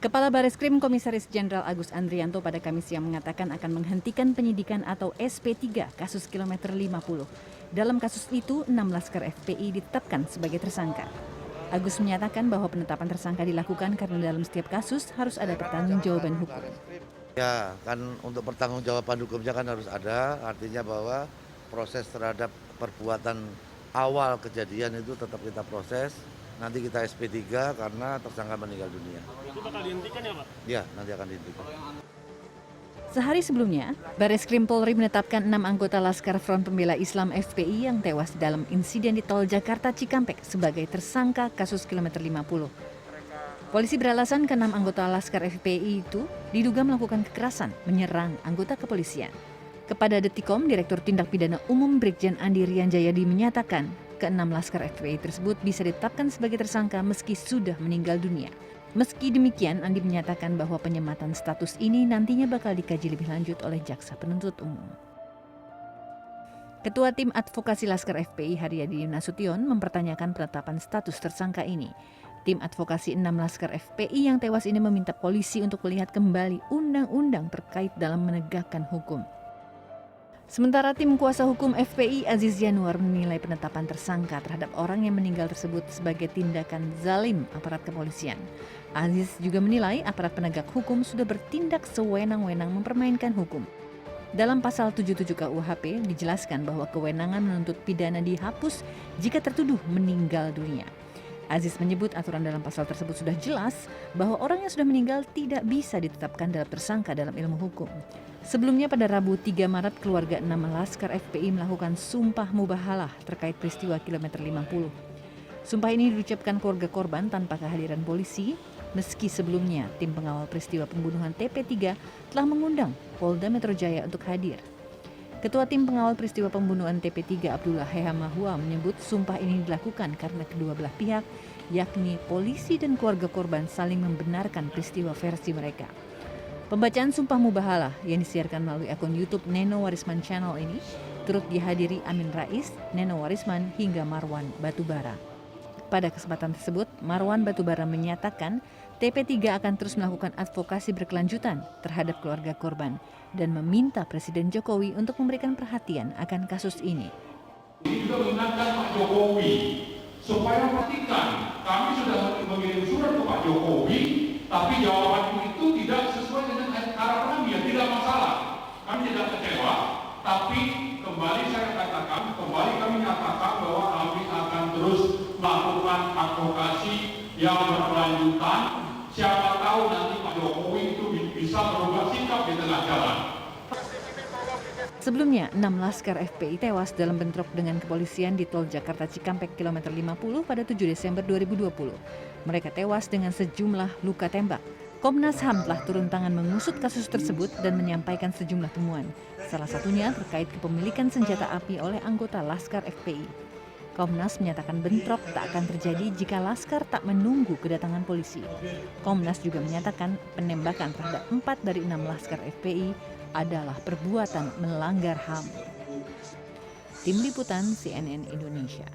Kepala Bareskrim Komisaris Jenderal Agus Andrianto pada Kamis siang mengatakan akan menghentikan penyidikan atau SP3 kasus kilometer 50. Dalam kasus itu, 6 laskar FPI ditetapkan sebagai tersangka. Agus menyatakan bahwa penetapan tersangka dilakukan karena dalam setiap kasus harus ada pertanggungjawaban hukum. Ya, kan untuk pertanggungjawaban hukumnya kan harus ada, artinya bahwa proses terhadap perbuatan awal kejadian itu tetap kita proses. Nanti kita SP3 karena tersangka meninggal dunia. Itu bakal dihentikan ya Pak? Ya, nanti akan dihentikan. Sehari sebelumnya, Bareskrim Polri menetapkan 6 anggota Laskar Front Pembela Islam FPI yang tewas dalam insiden di tol Jakarta Cikampek sebagai tersangka kasus kilometer 50. Polisi beralasan ke-6 anggota Laskar FPI itu diduga melakukan kekerasan, menyerang anggota kepolisian. Kepada Detikom, Direktur Tindak Pidana Umum Brigjen Andi Rian Jayadi menyatakan, ke-6 Laskar FPI tersebut bisa ditetapkan sebagai tersangka meski sudah meninggal dunia. Meski demikian, Andi menyatakan bahwa penyematan status ini nantinya bakal dikaji lebih lanjut oleh Jaksa Penuntut Umum. Ketua Tim Advokasi Laskar FPI Haryadi Nasution mempertanyakan penetapan status tersangka ini. Tim Advokasi 6 Laskar FPI yang tewas ini meminta polisi untuk melihat kembali undang-undang terkait dalam menegakkan hukum. Sementara tim kuasa hukum FPI Aziz Yanuar menilai penetapan tersangka terhadap orang yang meninggal tersebut sebagai tindakan zalim aparat kepolisian. Aziz juga menilai aparat penegak hukum sudah bertindak sewenang-wenang mempermainkan hukum. Dalam pasal 77 KUHP dijelaskan bahwa kewenangan menuntut pidana dihapus jika tertuduh meninggal dunia. Aziz menyebut aturan dalam pasal tersebut sudah jelas bahwa orang yang sudah meninggal tidak bisa ditetapkan dalam tersangka dalam ilmu hukum. Sebelumnya pada Rabu 3 Maret keluarga 6 Laskar FPI melakukan sumpah mubahalah terkait peristiwa kilometer 50. Sumpah ini diucapkan keluarga korban tanpa kehadiran polisi, meski sebelumnya tim pengawal peristiwa pembunuhan TP3 telah mengundang Polda Metro Jaya untuk hadir. Ketua tim pengawal peristiwa pembunuhan TP3 Abdullah Hehamahua menyebut sumpah ini dilakukan karena kedua belah pihak, yakni polisi dan keluarga korban saling membenarkan peristiwa versi mereka. Pembacaan sumpah mubahalah yang disiarkan melalui akun YouTube Neno Warisman Channel ini turut dihadiri Amin Rais, Neno Warisman hingga Marwan Batubara. Pada kesempatan tersebut, Marwan Batubara menyatakan TP3 akan terus melakukan advokasi berkelanjutan terhadap keluarga korban dan meminta Presiden Jokowi untuk memberikan perhatian akan kasus ini. Ini juga mengingatkan Pak Jokowi supaya perhatikan, kami sudah mengirim surat ke Pak Jokowi, tapi jawaban itu tidak sesuai dengan harapan kami, ya tidak masalah. Kami tidak kecewa, tapi kembali saya katakan, kami nyatakan bahwa kami akan terus melakukan advokasi yang berkelanjutan. Siapa tahu nanti Pak Jokowi itu bisa berubah sikap di tengah jalan. Sebelumnya, 6 Laskar FPI tewas dalam bentrok dengan kepolisian di tol Jakarta Cikampek kilometer 50 pada 7 Desember 2020. Mereka tewas dengan sejumlah luka tembak. Komnas HAM telah turun tangan mengusut kasus tersebut dan menyampaikan sejumlah temuan. Salah satunya terkait kepemilikan senjata api oleh anggota Laskar FPI. Komnas menyatakan bentrok tak akan terjadi jika Laskar tak menunggu kedatangan polisi. Komnas juga menyatakan penembakan terhadap 4 dari 6 Laskar FPI adalah perbuatan melanggar HAM. Tim Liputan CNN Indonesia.